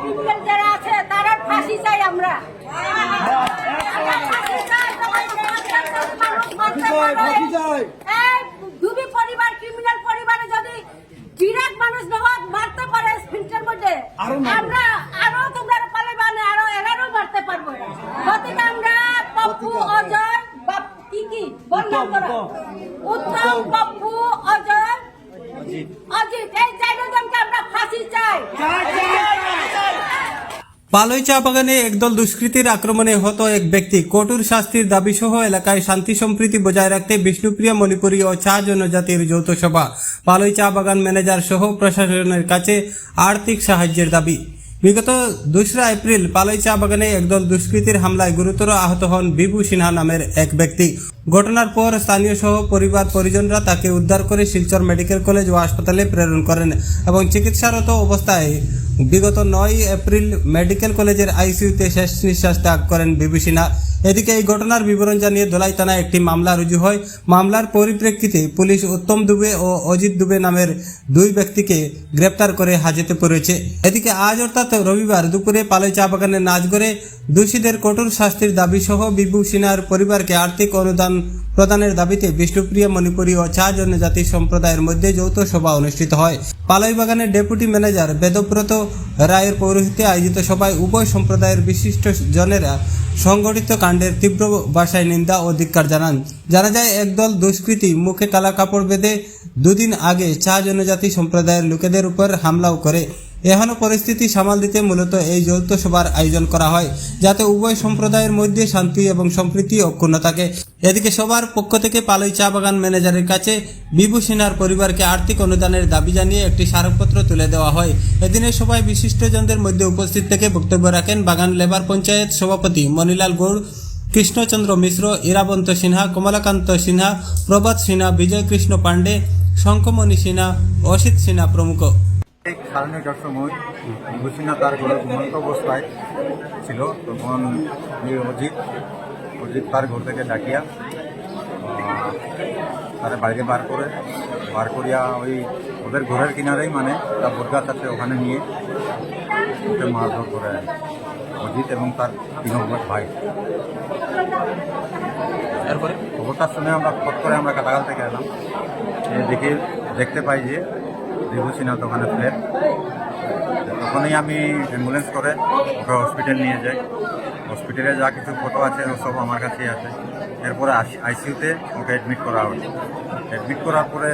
Criminal যারা আছে তারা ফাঁসি চাই আমরা। দুবি পরিবার ক্রিমিনাল পরিবারে যদি বিরাট মানুষ মারতে পারে ফিল্টার মধ্যে আমরা আরো তোমরা পালাইবা না, আরো এরারও মারতে পারবো। গতকাল আমরা পপ্পু অজয় কি বন্ধন করো উত্তম পপ্পু অজয় অজিত এই চারজনকে আমরা ফাঁসি চাই। পালই চা বাগানে একদল দুষ্কৃতীর আক্রমণে হত এক ব্যক্তি। কঠোর শাস্তির দাবি সহ এলাকায় শান্তি সম্প্রীতি বজায় রাখতে বিষ্ণুপ্রিয়া মণিপুরী ও চা জনজাতির যৌথ সভা। পালই চা বাগান ম্যানেজার সহ প্রশাসনের কাছে আর্থিক সাহায্যের দাবি। বিগত 2 এপ্রিল পালই চা বাগানে একদল দুষ্কৃতীর হামলায় গুরুতর আহত হন বিভু সিনহা নামের এক ব্যক্তি। ঘটনার পর স্থানীয় সহ পরিবার পরিজনরা তাকে উদ্ধার করে শিলচর মেডিকেল কলেজ ও হাসপাতালে প্রেরণ করেন এবং চিকিৎসারত অবস্থায় বিগত 9 এপ্রিল মেডিকেল কলেজের আইসিইউতে শেষ নিঃশ্বাস ত্যাগ করেন বিভু সিনহা। এদিকে এই ঘটনার বিবরণ জানিয়ে ধলাই থানায় একটি মামলা রুজু হয়। মামলার পরিপ্রেক্ষিতে পুলিশ উত্তম দুবে ও অজিত দুবে নামের 2 ব্যক্তিকে গ্রেপ্তার করে হাজতে পড়েছে। এদিকে আজ অর্থাৎ রবিবার দুপুরে পালই চা বাগানের নাচগড়ে দোষীদের কঠোর শাস্তির দাবি সহ বিভু সিনহার পরিবারকে আর্থিক অনুদান প্রদানের দাবিতে বিষ্ণুপ্রিয়া মণিপুরী ও চা জনজাতি সম্প্রদায়ের মধ্যে যৌথ সভা অনুষ্ঠিত হয়। পালই বাগানের ডেপুটি ম্যানেজার বেদব্রত রায়ের পৌরোহিত্যে আয়োজিত সভায় উভয় সম্প্রদায়ের বিশিষ্ট জনেরা সংগঠিত কাণ্ডের তীব্র ভাষায় নিন্দা ও ধিক্কার জানান। জানা যায় একদল দুষ্কৃতী মুখে কালা কাপড় বেঁধে 2 দিন আগে চা জনজাতি সম্প্রদায়ের লোকেদের উপর হামলাও করে। এহেন পরিস্থিতি সামাল দিতে মূলত এই যৌথ সভার আয়োজন করা হয়, যাতে উভয় সম্প্রদায়ের মধ্যে শান্তি এবং সম্প্রীতি অক্ষুণ্ণ থাকে। এদিকে সবার পক্ষ থেকে পালই চা বাগান ম্যানেজারের কাছে বিভু সিনহার পরিবারকে আর্থিক অনুদানের দাবি জানিয়ে একটি স্মারকপত্র তুলে দেওয়া হয়। এদিনের সভায় বিশিষ্টজনদের মধ্যে উপস্থিত থেকে বক্তব্য রাখেন বাগান লেবার পঞ্চায়েত সভাপতি মণিলাল গৌড়, কৃষ্ণচন্দ্র মিশ্র, ইরাবন্ত সিনহা, কমলাকান্ত সিনহা, প্রভাত সিনহা, বিজয় কৃষ্ণ পাণ্ডে, শঙ্কমণি সিনহা, অসিত সিনহা প্রমুখ। 9:30টার সময় বিভু সিনহা তার ঘরে ঘুমন্ত অবস্থায় ছিল। তখন অজিত তার ঘর থেকে ডাকিয়া তারা বাইরে বার করিয়া ওই ওদের ঘরের কিনারেই মানে একটা বটগাছ আছে ওখানে নিয়ে ওকে মারধর করে অজিত এবং তার 3 নম্বর ভাই। তারপরে খবরটা শুনে আমরা ফট করে আমরা কাটাগাল থেকে এলাম, দেখতে পাই যে বিভু সিনহা ওখানে ফ্লেট। তখনই আমি অ্যাম্বুলেন্স করে ওকে হসপিটাল নিয়ে যাই। হসপিটালে যা কিছু ফটো আছে সব আমার কাছেই আছে। এরপরে আইসিইউতে ওকে অ্যাডমিট করা হয়। অ্যাডমিট করার পরে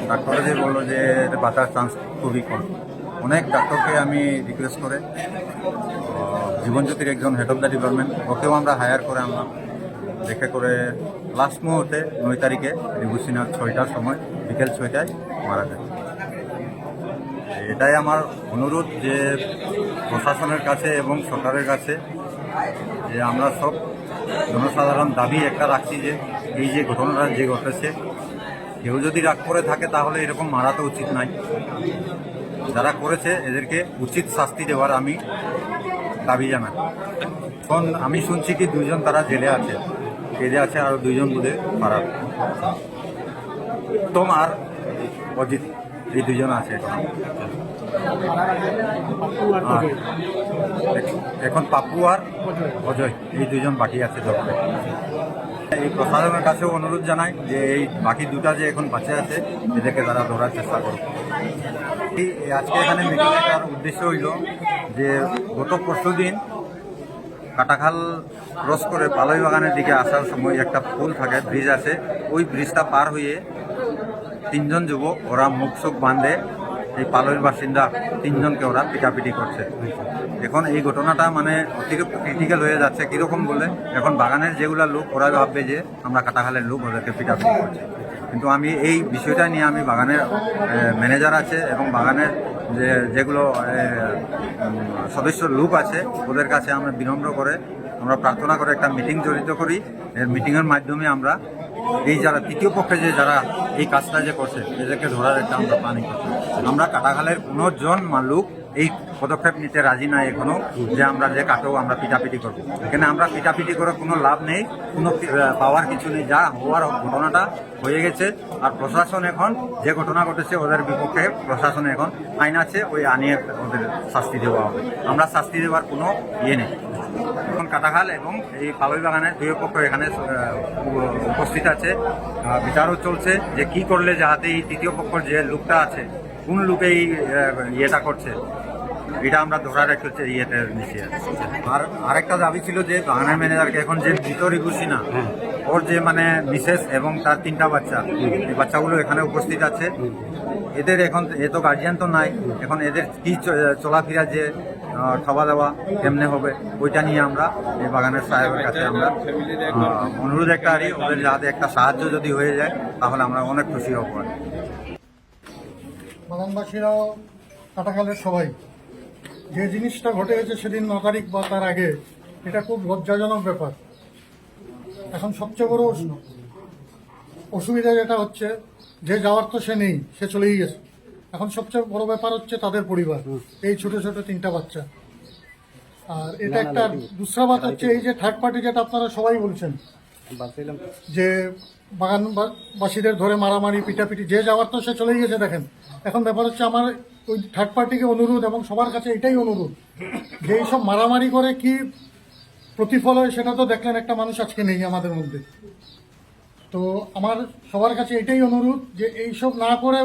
ডাক্তারে যে বললো যে বাঁচার চান্স খুবই কম। অনেক ডাক্তারকে আমি রিকোয়েস্ট করে জীবনজ্যোতির একজন হেড অফ দ্য ডিপার্টমেন্ট ওকেও আমরা হায়ার করে আনলাম। দেখে করে লাস্ট মুহূর্তে 9 তারিখে বিভু সিনহা 6টার সময় বিকেল 6টায় মারা যায়। এটাই আমার অনুরোধ যে প্রশাসনের কাছে এবং সরকারের কাছে যে আমরা সব জনসাধারণ দাবি একটা রাখছি যে এই যে ঘটনাটা যে ঘটেছে কেউ যদি রাগ করে থাকে তাহলে এরকম মারা তো উচিত নাই। যারা করেছে এদেরকে উচিত শাস্তি দেওয়ার আমি দাবি জানাই। এখন আমি শুনছি কি 2 জন তারা জেলে আছে আরও 2 জন বোধহয় ফারার। উত্তম আর অজিত এই 2 জন আছে এখন পাপ্পু আর অজয় এই 2 জন বাকি আছে। এই প্রশাসনের কাছেও অনুরোধ জানাই যে এই বাকি 2টা যে এখন বাঁচে আছে এদেরকে তারা ধরার চেষ্টা করবে। আজকে এখানে মিটিং করার উদ্দেশ্য হইল যে গত পরশুদিন কাটাখাল ক্রস করে পালই বাগানের দিকে আসার সময় একটা পুল থাকে, ব্রিজ আছে, ওই ব্রিজটা পার হয়ে 3 জন যুবক ওরা মুখ চোখ বাঁধে এই পালইর বাসিন্দা 3 জনকে ওরা পিটাপিটি করছে। এখন এই ঘটনাটা মানে অতিরিক্ত ক্রিটিক্যাল হয়ে যাচ্ছে। কীরকম বলে এখন বাগানের যেগুলো লোক ওরা ভাববে যে আমরা কাটাখালের লোক ওদেরকে পিটাপিটি করছে, কিন্তু আমি এই বিষয়টা নিয়ে আমি বাগানের ম্যানেজার আছে এবং বাগানের যেগুলো সদস্য লোক আছে ওদের কাছে আমরা বিনম্র করে আমরা প্রার্থনা করে একটা মিটিং জড়িত করি। এর মিটিংয়ের মাধ্যমে আমরা এই যারা তৃতীয় পক্ষে যে যারা এই কাজটা যে করছে এদেরকে ধরার একটা আমরা প্ল্যানিং করছি। আমরা কাটাখালের 15 জন লোক এই পদক্ষেপ নিতে রাজি নাই এখনো, যে আমরা যে কাকেও আমরা পিটাপিটি করবো। এখানে আমরা পিটাপিটি করে কোনো লাভ নেই, কোনো পাওয়ার কিছু নেই। যা হওয়ার ঘটনাটা হয়ে গেছে, আর প্রশাসন এখন যে ঘটনা ঘটেছে ওদের বিপক্ষে প্রশাসনে এখন আইন আছে, ওই আইনে ওদের শাস্তি দেওয়া হবে। আমরা শাস্তি দেওয়ার কোনো ইয়ে নেই। এখন কাটাখাল এবং এই পালই বাগানের দুই পক্ষ এখানে উপস্থিত আছে, বিচারও চলছে যে কি করলে যাতে এই তৃতীয় পক্ষের যে লোকটা আছে, কোন লোকে এই ইয়েটা করছে, এটা আমরা ধরার একটু ইয়েতে নিচ্ছি। আর আরেকটা দাবি ছিল যে বাগানের ম্যানেজারকে এখন যে ভিতরে ঘুষি না, ওর যে মানে মিসেস এবং তার 3টা বাচ্চা, এই বাচ্চাগুলো এখানে উপস্থিত আছে। এদের এখন এত গার্জিয়ান তো নাই, এখন এদের কি চলাফেরা যে খাওয়া দাওয়া কেমনে হবে, ওইটা নিয়ে আমরা এই বাগানের সাহেবের কাছে আমরা অনুরোধ একটা আরি, ওদের যাতে একটা সাহায্য যদি হয়ে যায় তাহলে আমরা অনেক খুশি হব। বাগানবাসীরাও কাটাখালের সবাই, যে জিনিসটা ঘটে গেছে সেদিন 9 তারিখ বা তার আগে, এটা খুব লজ্জাজনক ব্যাপার। এখন সবচেয়ে বড় অসুবিধা যেটা হচ্ছে, যে যাওয়ার তো সে নেই, সে চলেই গেছে। এখন সবচেয়ে বড় ব্যাপার হচ্ছে তাদের পরিবার, এই ছোট ছোট 3টা বাচ্চা। আর এটা একটা দুসরা বাত হচ্ছে, এই যে থার্ড পার্টি যেটা আপনারা সবাই বলছেন, যে বাগানবাসীদের ধরে মারামারি পিটাপিটি, যে যাওয়ার তো সে চলেই গেছে। দেখেন, এখন ব্যাপার হচ্ছে আমার ওই থার্ড পার্টিকে অনুরোধ এবং সবার কাছে এটাই অনুরোধ, যে এইসব মারামারি করে কি প্রতিফল হয় সেটা তো দেখলেন, একটা মানুষ আজকে নেই আমাদের মধ্যে। তো আমার সবার কাছে এটাই অনুরোধ যে এইসব না করে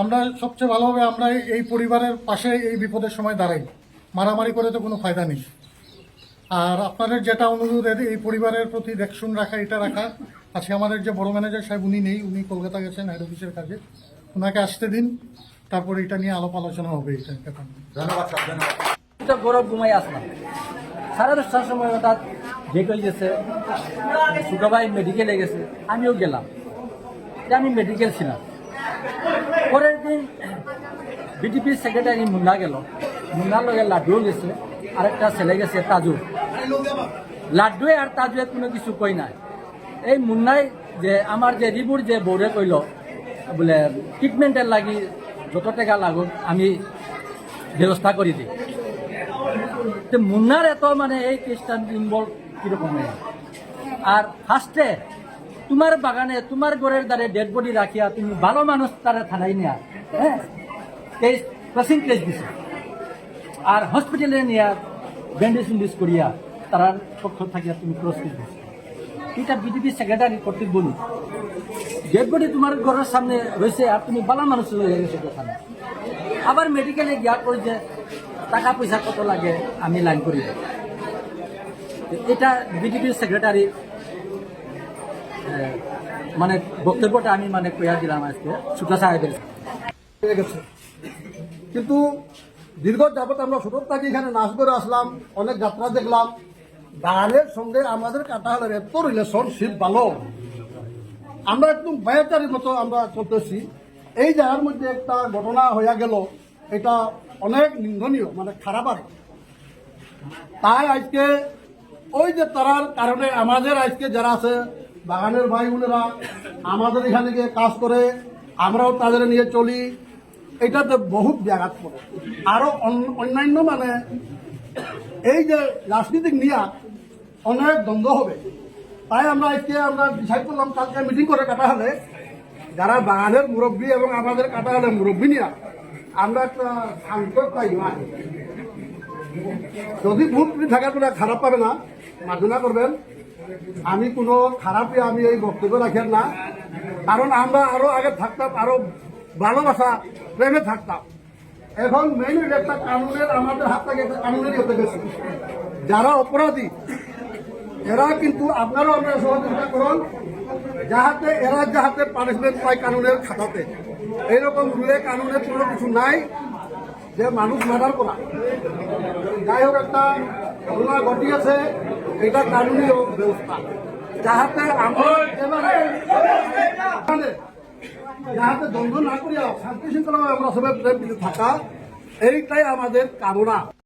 আমরা সবচেয়ে ভালো হবে আমরা এই পরিবারের পাশে এই বিপদের সময় দাঁড়াই। মারামারি করে তো কোনো ফায়দা নেই। আর আপনাদের যেটা অনুরোধ, এই পরিবারের প্রতি দেখশুন রাখা, এটা রাখা। আজকে আমাদের যে বড় ম্যানেজার সাহেব উনি নেই, উনি কলকাতা গেছেন হেড অফিসের কাজে, ওনাকে আসতে দিন, তারপরে এটা নিয়ে আলোচনা হবে। এটা গৌরব ঘুমাই আসলাম 10:30টার সময় হঠাৎ ডেক হয়ে গেছে, ছোট ভাই মেডিকেলে গেছে, আমিও গেলাম। আমি মেডিকেল ছিলাম। পরের দিন বিটিপির সেক্রেটারি মুন্না গেল, মুন্নার লগে লাড্ডুও গেছে, আরেকটা ছেলে গেছে তাজু। লাড্ডুয়ে আর তাজুয়ে কোনো কিছু কই নাই। এই মুন্নাই যে আমার যে রিবুর যে বৌরে কইল বলে ট্রিটমেন্টের লাগি যত টাকা লাগুক আমি ব্যবস্থা করে দিই। তো মুন্নার এত মানে এই কেসটা ইনভলভ কিরকম। আর ফার্স্টে তোমার বাগানে তোমার ঘরের দ্বারে ডেড বডি রাখিয়া তুমি ভালো মানুষ তারা থানায় নিয়া, হ্যাঁ, কেস ক্রসিং কেস দিছে। আর হসপিটালে নিয়ে ব্যান্ডেজ উন্ডেজ করিয়া তার পক্ষ থাকিয়া তুমি ক্রস কেস দিছো। এটা বিজেপি সেক্রেটারি কর্তৃক বলি, ডেড বডি তোমার ঘরের সামনে রয়েছে আর তুমি ভালো মানুষ হয়ে গেছো থানা। আবার মেডিকেলে গিয়া কই যে টাকা পয়সা কত লাগে আমি লাইন করি। এটা বিজেপির সেক্রেটারি মানে বক্তব্যটা আমি মানে কইয়া দিলাম আজকে সুতা সাহেবের। কিন্তু দীর্ঘ যাবত আমরা ছোট থাকি এখানে নাচ করে আসলাম, অনেক যাত্রা দেখলাম। বাগানের সঙ্গে আমাদের কাটাহালের এত রিলেশনশিপ ভালো, আমরা একদম বায়াচারির মতো আমরা চলতেছি। এই জায়গার মধ্যে একটা ঘটনা হয়ে গেল, এটা অনেক নিন্দনীয়, মানে খারাপ। আর তাই আজকে ওই যে তারার কারণে আমাদের আজকে যারা আছে বাগানের ভাই বোনেরা আমাদের এখানে গিয়ে কাজ করে, আমরাও তাদের নিয়ে চলি, এটাতে বহুত ব্যাঘাত পড়ে। আরো অন্যান্য মানে এই যে রাজনীতিক নিয়ে অনেক দ্বন্দ্ব হবে। তাই আমরা আজকে আমরা ডিসাইড করলাম কালকে মিটিং করে কাটাহালে যারা বাগানের মুরব্বী এবং আমাদের কাটাহালের মুরব্বী নিয়ে আমরা একটা শান্ত পাই। যদি ভুল থাকে কোনো খারাপ পাবে না, মার্জনা করবেন। আমি কোনো খারাপই আমি এই বক্তব্য রাখেন না, কারণ আমরা আরো আগে থাকতাম, আরো ভালোবাসা প্রেমে থাকতাম। এখন মেইন একটা কানুনের আমাদের হাত থেকে একটা কানুনের হতে গেছে। যারা অপরাধী এরা কিন্তু আপনারাও আপনারা সহযোগিতা করুন, যাহাতে এরা যাহাতে পানিশমেন্ট পায় কানুনের খাতাতে। এইরকম রুলে কানুনের কোনো কিছু নাই যে মানুষ মার্ডার করা। যাই হোক, একটা ঘটনা ঘটিয়েছে, এটা কানুনি ব্যবস্থা, যাহাতে আমরা যাহাতে দ্বন্দ্ব না করিয়া শান্তি শৃঙ্খলা আমরা সবাই প্রেম থাকা, এইটাই আমাদের কামনা।